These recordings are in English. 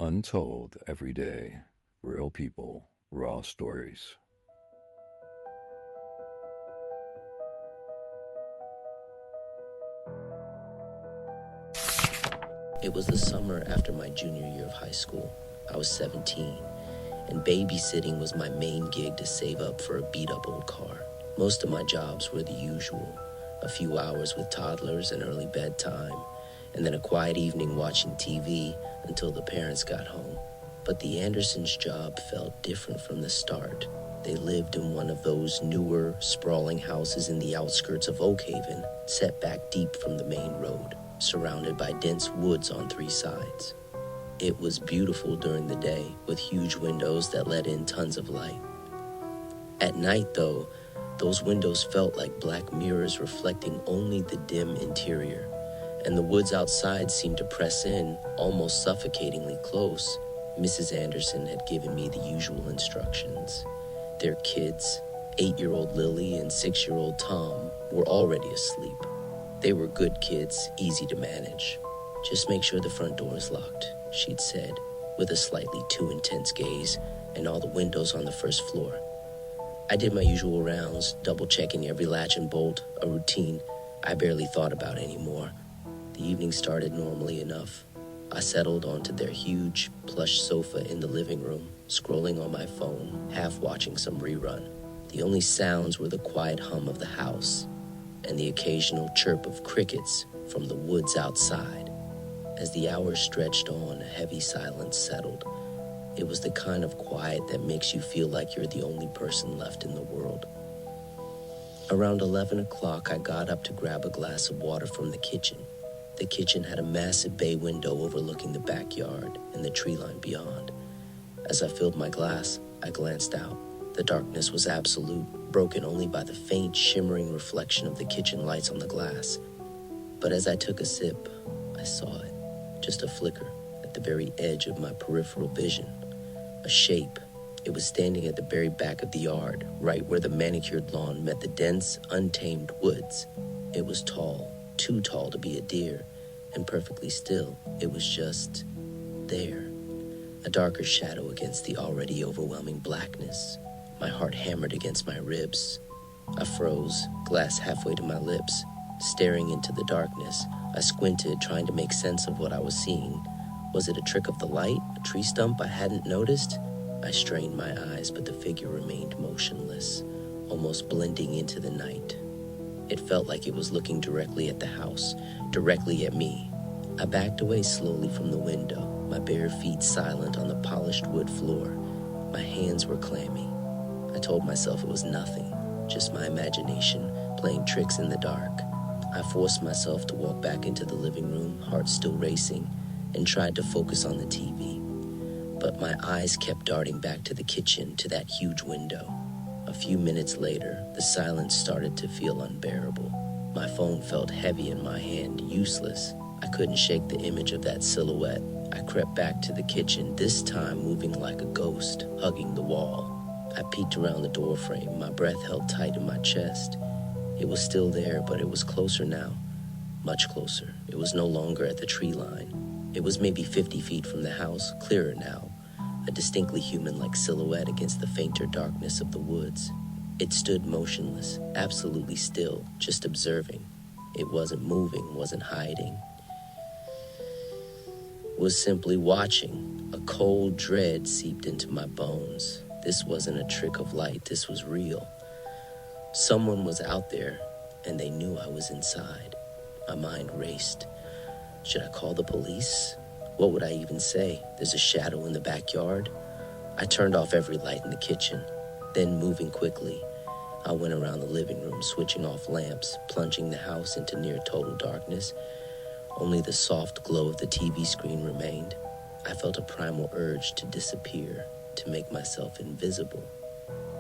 Untold Every Day. Real people, raw stories. It was the summer after my junior year of high school. I was 17, and babysitting was my main gig to save up for a beat-up old car. Most of my jobs were the usual, a few hours with toddlers and early bedtime, and then a quiet evening watching TV until the parents got home. But the Andersons' job felt different from the start. They lived in one of those newer, sprawling houses in the outskirts of Oak Haven, set back deep from the main road, surrounded by dense woods on three sides. It was beautiful during the day, with huge windows that let in tons of light. At night, though, those windows felt like black mirrors reflecting only the dim interior, and the woods outside seemed to press in, almost suffocatingly close. Mrs. Anderson had given me the usual instructions. Their kids, 8-year-old Lily and 6-year-old Tom, were already asleep. They were good kids, easy to manage. "Just make sure the front door is locked," she'd said, with a slightly too intense gaze, "and all the windows on the first floor." I did my usual rounds, double-checking every latch and bolt, a routine I barely thought about anymore. The evening started normally enough. I settled onto their huge, plush sofa in the living room, scrolling on my phone, half watching some rerun. The only sounds were the quiet hum of the house and the occasional chirp of crickets from the woods outside. As the hours stretched on, a heavy silence settled. It was the kind of quiet that makes you feel like you're the only person left in the world. Around 11 o'clock, I got up to grab a glass of water from the kitchen. The kitchen had a massive bay window overlooking the backyard and the tree line beyond. As I filled my glass, I glanced out. The darkness was absolute, broken only by the faint, shimmering reflection of the kitchen lights on the glass. But as I took a sip, I saw it, just a flicker, at the very edge of my peripheral vision. A shape. It was standing at the very back of the yard, right where the manicured lawn met the dense, untamed woods. It was tall, too tall to be a deer, and perfectly still. It was just there. A darker shadow against the already overwhelming blackness. My heart hammered against my ribs. I froze, glass halfway to my lips, staring into the darkness. I squinted, trying to make sense of what I was seeing. Was it a trick of the light, a tree stump I hadn't noticed? I strained my eyes, but the figure remained motionless, almost blending into the night. It felt like it was looking directly at the house, directly at me. I backed away slowly from the window, my bare feet silent on the polished wood floor. My hands were clammy. I told myself it was nothing, just my imagination playing tricks in the dark. I forced myself to walk back into the living room, heart still racing, and tried to focus on the TV. But my eyes kept darting back to the kitchen, to that huge window. A few minutes later, the silence started to feel unbearable. My phone felt heavy in my hand, useless. I couldn't shake the image of that silhouette. I crept back to the kitchen, this time moving like a ghost, hugging the wall. I peeked around the doorframe, my breath held tight in my chest. It was still there, but it was closer now. Much closer. It was no longer at the tree line. It was maybe 50 feet from the house, clearer now. A distinctly human-like silhouette against the fainter darkness of the woods. It stood motionless, absolutely still, just observing. It wasn't moving, wasn't hiding. It was simply watching. A cold dread seeped into my bones. This wasn't a trick of light, this was real. Someone was out there, and they knew I was inside. My mind raced. Should I call the police? What would I even say? There's a shadow in the backyard? I turned off every light in the kitchen. Then, moving quickly, I went around the living room, switching off lamps, plunging the house into near total darkness. Only the soft glow of the TV screen remained. I felt a primal urge to disappear, to make myself invisible.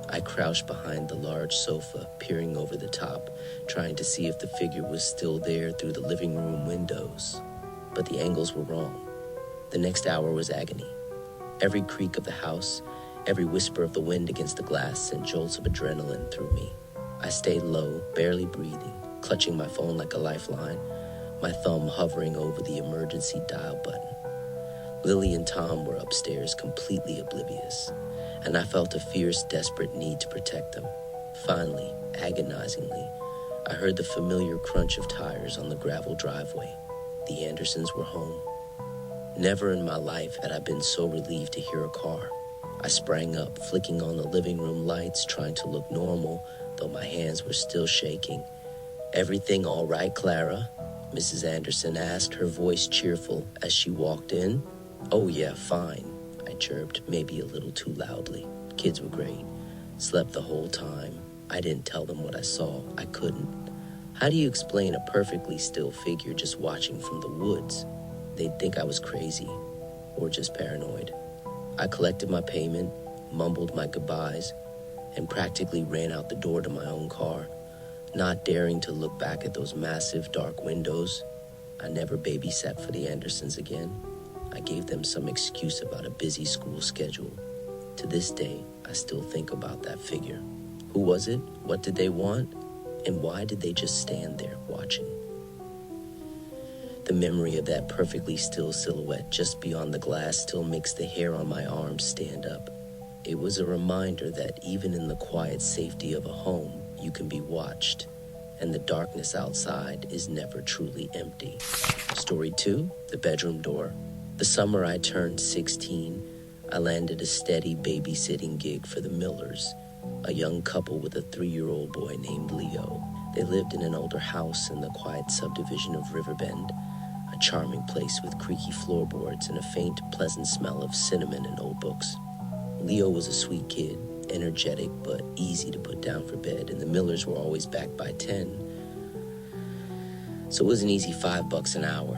I crouched behind the large sofa, peering over the top, trying to see if the figure was still there through the living room windows. But the angles were wrong. The next hour was agony. Every creak of the house, every whisper of the wind against the glass sent jolts of adrenaline through me. I stayed low, barely breathing, clutching my phone like a lifeline, my thumb hovering over the emergency dial button. Lily and Tom were upstairs, completely oblivious, and I felt a fierce, desperate need to protect them. Finally, agonizingly, I heard the familiar crunch of tires on the gravel driveway. The Andersons were home. Never in my life had I been so relieved to hear a car. I sprang up, flicking on the living room lights, trying to look normal, though my hands were still shaking. "Everything all right, Clara?" Mrs. Anderson asked, her voice cheerful as she walked in. "Oh yeah, fine," I chirped, maybe a little too loudly. Kids were great. Slept the whole time. I didn't tell them what I saw. I couldn't. How do you explain a perfectly still figure just watching from the woods? They'd think I was crazy, or just paranoid. I collected my payment, mumbled my goodbyes, and practically ran out the door to my own car, not daring to look back at those massive dark windows. I never babysat for the Andersons again. I gave them some excuse about a busy school schedule. To this day, I still think about that figure. Who was it? What did they want? And why did they just stand there watching? The memory of that perfectly still silhouette just beyond the glass still makes the hair on my arms stand up. It was a reminder that even in the quiet safety of a home, you can be watched, and the darkness outside is never truly empty. Story 2, the bedroom door. The summer I turned 16, I landed a steady babysitting gig for the Millers, a young couple with a 3-year-old boy named Leo. They lived in an older house in the quiet subdivision of Riverbend, a charming place with creaky floorboards and a faint, pleasant smell of cinnamon and old books. Leo was a sweet kid, energetic but easy to put down for bed, and the Millers were always back by 10, so it was an easy $5 an hour.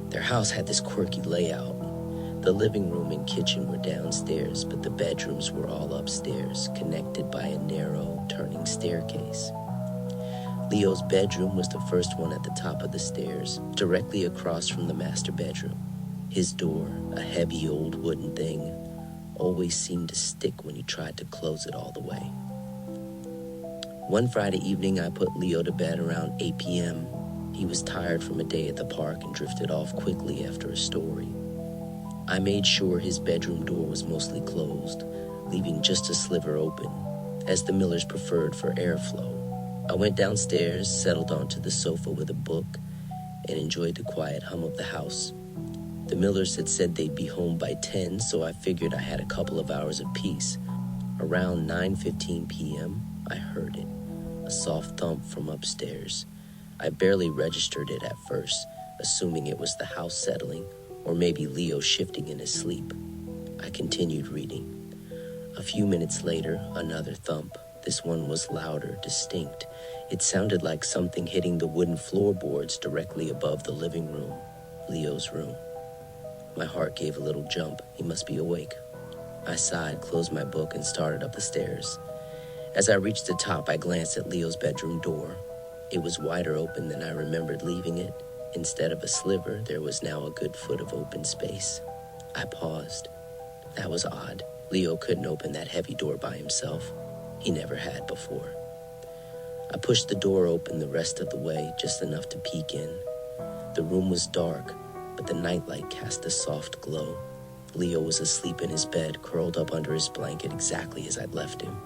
Their house had this quirky layout. The living room and kitchen were downstairs, but the bedrooms were all upstairs, connected by a narrow, turning staircase. Leo's bedroom was the first one at the top of the stairs, directly across from the master bedroom. His door, a heavy old wooden thing, always seemed to stick when he tried to close it all the way. One Friday evening, I put Leo to bed around 8 p.m. He was tired from a day at the park and drifted off quickly after a story. I made sure his bedroom door was mostly closed, leaving just a sliver open, as the Millers preferred for airflow. I went downstairs, settled onto the sofa with a book, and enjoyed the quiet hum of the house. The Millers had said they'd be home by 10, so I figured I had a couple of hours of peace. Around 9:15 p.m., I heard it, a soft thump from upstairs. I barely registered it at first, assuming it was the house settling, or maybe Leo shifting in his sleep. I continued reading. A few minutes later, another thump. This one was louder, distinct. It sounded like something hitting the wooden floorboards directly above the living room, Leo's room. My heart gave a little jump. He must be awake. I sighed, closed my book, and started up the stairs. As I reached the top, I glanced at Leo's bedroom door. It was wider open than I remembered leaving it. Instead of a sliver, there was now a good foot of open space. I paused. That was odd. Leo couldn't open that heavy door by himself. He never had before. I pushed the door open the rest of the way, just enough to peek in. The room was dark, but the nightlight cast a soft glow. Leo was asleep in his bed, curled up under his blanket exactly as I'd left him.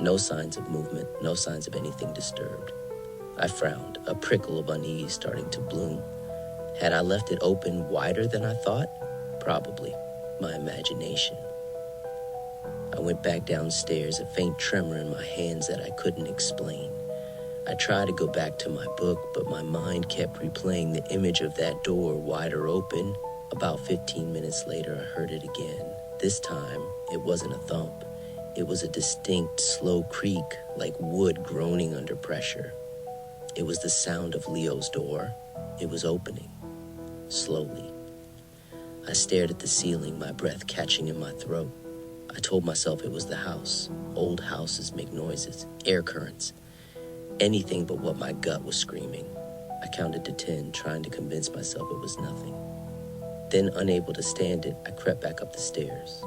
No signs of movement, no signs of anything disturbed. I frowned, a prickle of unease starting to bloom. Had I left it open wider than I thought? Probably. My imagination. I went back downstairs, a faint tremor in my hands that I couldn't explain. I tried to go back to my book, but my mind kept replaying the image of that door wider open. About 15 minutes later, I heard it again. This time, it wasn't a thump. It was a distinct, slow creak, like wood groaning under pressure. It was the sound of Leo's door. It was opening, slowly. I stared at the ceiling, my breath catching in my throat. I told myself it was the house. Old houses make noises, air currents, anything but what my gut was screaming. I counted to 10, trying to convince myself it was nothing. Then, unable to stand it, I crept back up the stairs.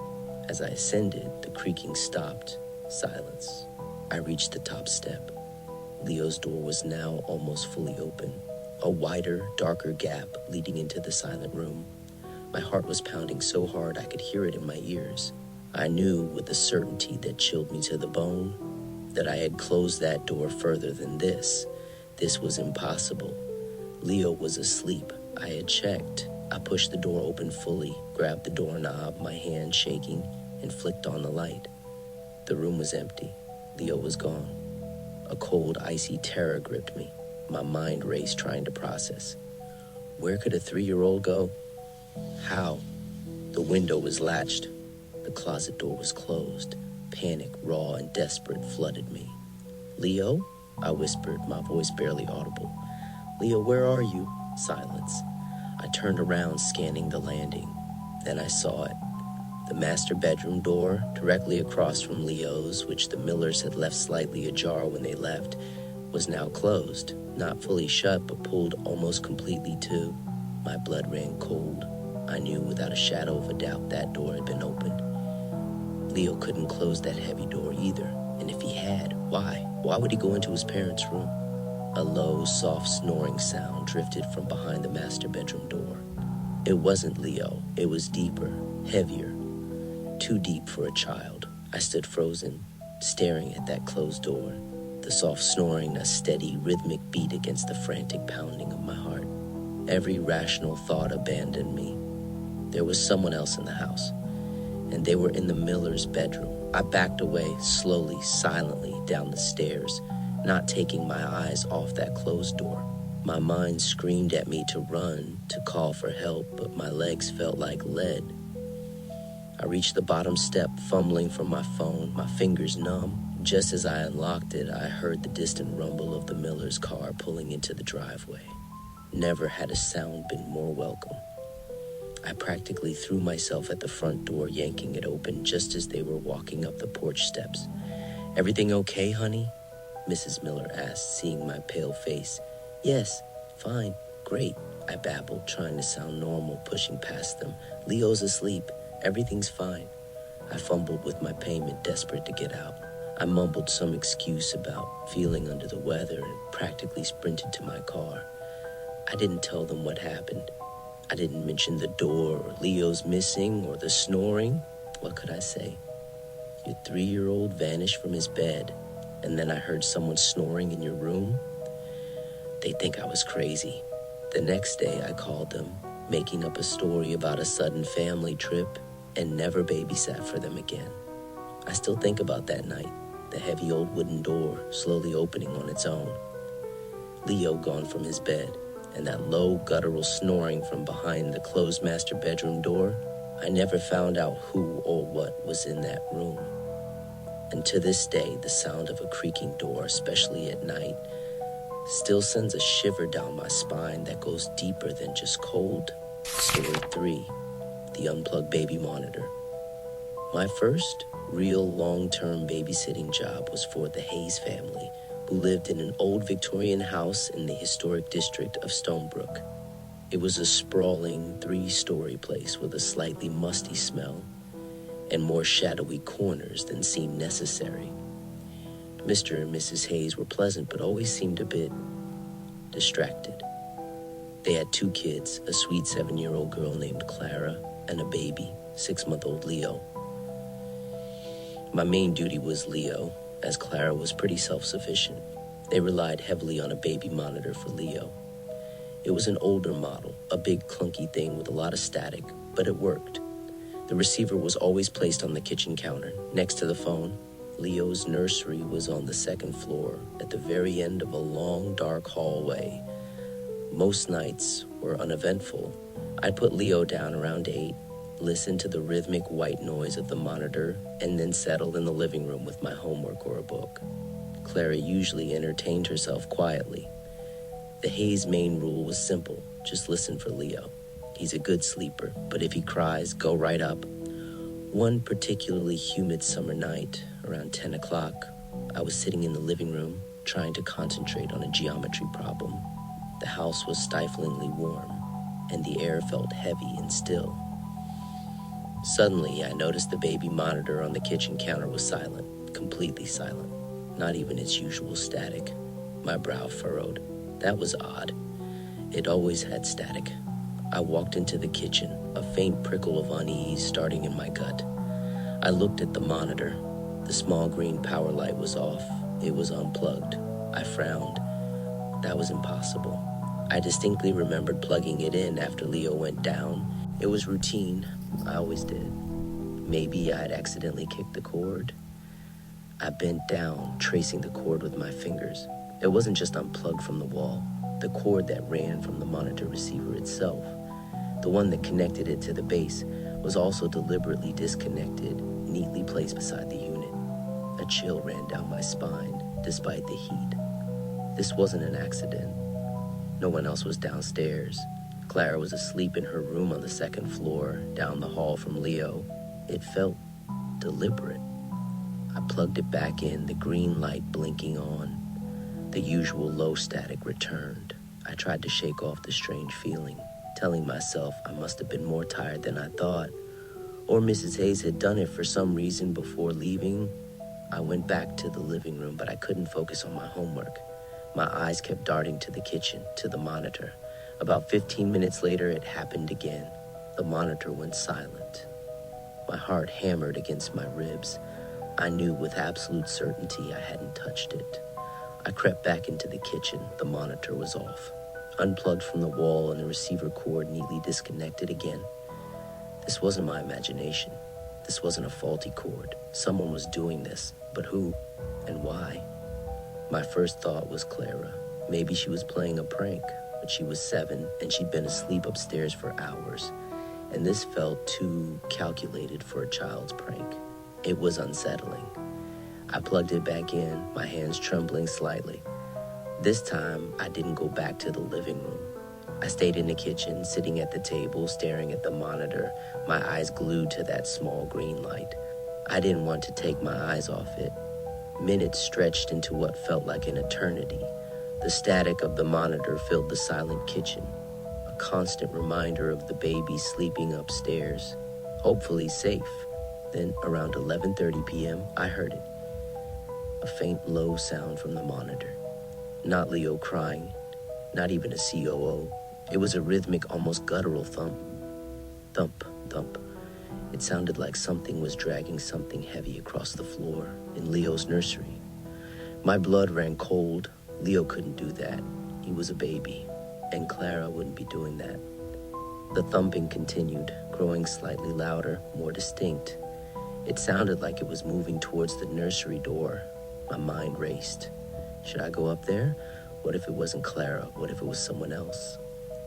As I ascended, the creaking stopped. Silence. I reached the top step. Leo's door was now almost fully open, a wider, darker gap leading into the silent room. My heart was pounding so hard I could hear it in my ears. I knew with a certainty that chilled me to the bone that I had closed that door further than this. This was impossible. Leo was asleep. I had checked. I pushed the door open fully, grabbed the doorknob, my hand shaking, and flicked on the light. The room was empty. Leo was gone. A cold, icy terror gripped me. My mind raced trying to process. Where could a 3-year-old go? How? The window was latched. The closet door was closed. Panic, raw and desperate, flooded me. Leo? I whispered, my voice barely audible. Leo, where are you? Silence. I turned around, scanning the landing. Then I saw it. The master bedroom door, directly across from Leo's, which the Millers had left slightly ajar when they left, was now closed. Not fully shut, but pulled almost completely to. My blood ran cold. I knew without a shadow of a doubt that door had been opened. Leo couldn't close that heavy door either. And if he had, why? Why would he go into his parents' room? A low, soft snoring sound drifted from behind the master bedroom door. It wasn't Leo. It was deeper, heavier, too deep for a child. I stood frozen, staring at that closed door, the soft snoring a steady, rhythmic beat against the frantic pounding of my heart. Every rational thought abandoned me. There was someone else in the house, and they were in the Miller's bedroom. I backed away, slowly, silently, down the stairs, not taking my eyes off that closed door. My mind screamed at me to run, to call for help, but my legs felt like lead. I reached the bottom step, fumbling for my phone, my fingers numb. Just as I unlocked it, I heard the distant rumble of the Miller's car pulling into the driveway. Never had a sound been more welcome. I practically threw myself at the front door, yanking it open just as they were walking up the porch steps. "Everything okay, honey?" Mrs. Miller asked, seeing my pale face. "Yes, fine, great," I babbled, trying to sound normal, pushing past them. "Leo's asleep. Everything's fine." I fumbled with my payment, desperate to get out. I mumbled some excuse about feeling under the weather and practically sprinted to my car. I didn't tell them what happened. I didn't mention the door or Leo's missing or the snoring. What could I say? Your 3-year-old vanished from his bed, and then I heard someone snoring in your room? They'd think I was crazy. The next day I called them, making up a story about a sudden family trip, and never babysat for them again. I still think about that night, the heavy old wooden door slowly opening on its own. Leo gone from his bed, and that low guttural snoring from behind the closed master bedroom door. I never found out who or what was in that room. And to this day, the sound of a creaking door, especially at night, still sends a shiver down my spine that goes deeper than just cold. Story 3, the unplugged baby monitor. My first real long-term babysitting job was for the Hayes family, who lived in an old Victorian house in the historic district of Stonebrook. It was a sprawling 3-story place with a slightly musty smell and more shadowy corners than seemed necessary. Mr. and Mrs. Hayes were pleasant, but always seemed a bit distracted. They had 2 kids, a sweet 7-year-old girl named Clara, and a baby, 6-month-old Leo. My main duty was Leo, as Clara was pretty self-sufficient. They relied heavily on a baby monitor for Leo. It was an older model, a big clunky thing with a lot of static, but it worked. The receiver was always placed on the kitchen counter, next to the phone. Leo's nursery was on the 2nd floor, at the very end of a long, dark hallway. Most nights were uneventful. I'd put Leo down around 8, listen to the rhythmic white noise of the monitor, and then settle in the living room with my homework or a book. Clara usually entertained herself quietly. The Hayes main rule was simple: just listen for Leo. He's a good sleeper, but if he cries, go right up. One particularly humid summer night, around 10 o'clock, I was sitting in the living room, trying to concentrate on a geometry problem. The house was stiflingly warm, and the air felt heavy and still. Suddenly, I noticed the baby monitor on the kitchen counter was silent, completely silent, not even its usual static. My brow furrowed. That was odd. It always had static. I walked into the kitchen, a faint prickle of unease starting in my gut. I looked at the monitor. The small green power light was off. It was unplugged. I frowned. That was impossible. I distinctly remembered plugging it in after Leo went down. It was routine. I always did. Maybe I'd accidentally kicked the cord. I bent down, tracing the cord with my fingers. It wasn't just unplugged from the wall. The cord that ran from the monitor receiver itself, the one that connected it to the base, was also deliberately disconnected, neatly placed beside the unit. A chill ran down my spine, despite the heat. This wasn't an accident. No one else was downstairs. Clara was asleep in her room on the second floor, down the hall from Leo. It felt deliberate. I plugged it back in, the green light blinking on. The usual low static returned. I tried to shake off the strange feeling, telling myself I must have been more tired than I thought, or Mrs. Hayes had done it for some reason before leaving. I went back to the living room, but I couldn't focus on my homework. My eyes kept darting to the kitchen, to the monitor. About 15 minutes later, it happened again. The monitor went silent. My heart hammered against my ribs. I knew with absolute certainty I hadn't touched it. I crept back into the kitchen. The monitor was off, unplugged from the wall, and the receiver cord neatly disconnected again. This wasn't my imagination. This wasn't a faulty cord. Someone was doing this, but who and why? My first thought was Clara. Maybe she was playing a prank, but she was 7 and she'd been asleep upstairs for hours, and this felt too calculated for a child's prank. It was unsettling. I plugged it back in, my hands trembling slightly. This time, I didn't go back to the living room. I stayed in the kitchen, sitting at the table, staring at the monitor, my eyes glued to that small green light. I didn't want to take my eyes off it. Minutes stretched into what felt like an eternity. The static of the monitor filled the silent kitchen, a constant reminder of the baby sleeping upstairs, hopefully safe. Then, around 11:30 p.m., I heard it. A faint, low sound from the monitor. Not Leo crying, not even a COO. It was a rhythmic, almost guttural thump. Thump, thump. It sounded like something was dragging something heavy across the floor in Leo's nursery. My blood ran cold. Leo couldn't do that. He was a baby, and Clara wouldn't be doing that. The thumping continued, growing slightly louder, more distinct. It sounded like it was moving towards the nursery door. My mind raced. Should I go up there? What if it wasn't Clara? What if it was someone else?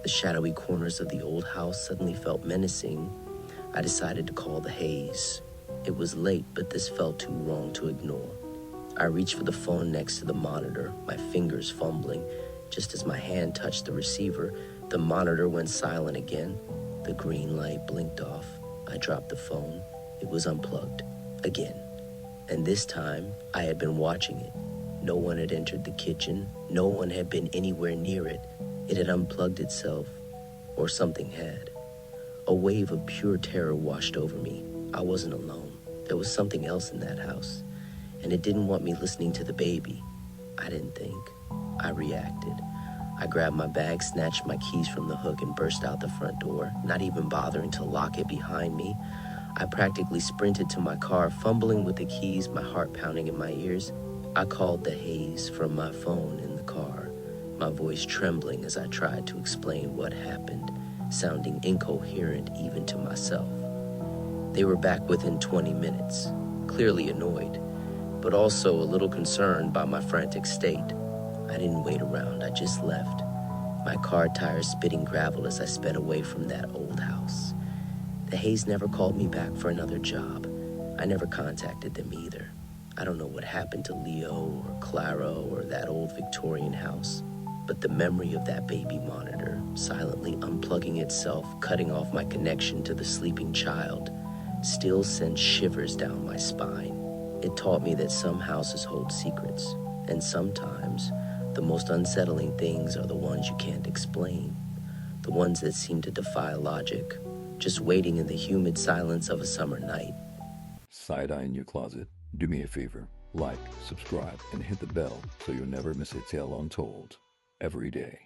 The shadowy corners of the old house suddenly felt menacing. I decided to call the Hayes. It was late, but this felt too wrong to ignore. I reached for the phone next to the monitor, my fingers fumbling. Just as my hand touched the receiver, the monitor went silent again. The green light blinked off. I dropped the phone. It was unplugged. Again. And this time, I had been watching it. No one had entered the kitchen. No one had been anywhere near it. It had unplugged itself, or something had. A wave of pure terror washed over me. I wasn't alone. There was something else in that house, and it didn't want me listening to the baby. I didn't think. I reacted. I grabbed my bag, snatched my keys from the hook, and burst out the front door, not even bothering to lock it behind me. I practically sprinted to my car, fumbling with the keys, my heart pounding in my ears. I called the Hayes from my phone in the car, my voice trembling as I tried to explain what happened, sounding incoherent even to myself. They were back within 20 minutes, clearly annoyed, but also a little concerned by my frantic state. I didn't wait around, I just left, my car tires spitting gravel as I sped away from that old house. The Hayes never called me back for another job. I never contacted them either. I don't know what happened to Leo or Clara or that old Victorian house, but the memory of that baby monitor silently unplugging itself, cutting off my connection to the sleeping child, still sends shivers down my spine. It taught me that some houses hold secrets, and sometimes the most unsettling things are the ones you can't explain, the ones that seem to defy logic, just waiting in the humid silence of a summer night. Side-eye in your closet? Do me a favor. Like, subscribe, and hit the bell so you'll never miss a tale untold every day.